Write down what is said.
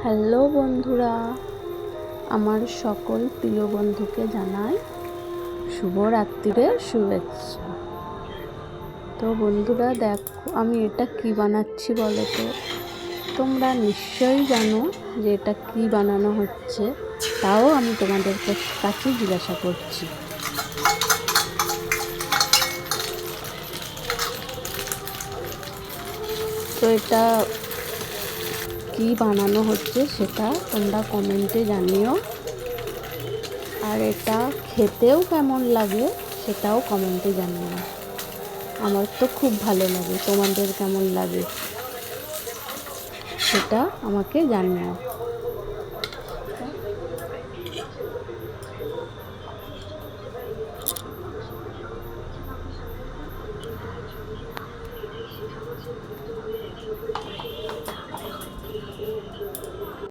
Hello বন্ধুরা, আমার সকল প্রিয় বন্ধুকে জানাই শুভরাত্রির শুভেচ্ছা। তো বন্ধুরা দেখো, আমি এটা কি বানাচ্ছি বলো তো? তোমরা নিশ্চয়ই জানো যে এটা কি বানানো হচ্ছে, তাও আমি তোমাদের কাছে জিজ্ঞাসা করছি। তো এটা কি বানানো হচ্ছে সেটা তোমরা কমেন্টে জানিও, আর এটা খেতেও কেমন লাগে সেটাও কমেন্টে জানিও। আমার তো খুব ভালো লাগে, তোমাদের কেমন লাগে সেটা আমাকে জানিও।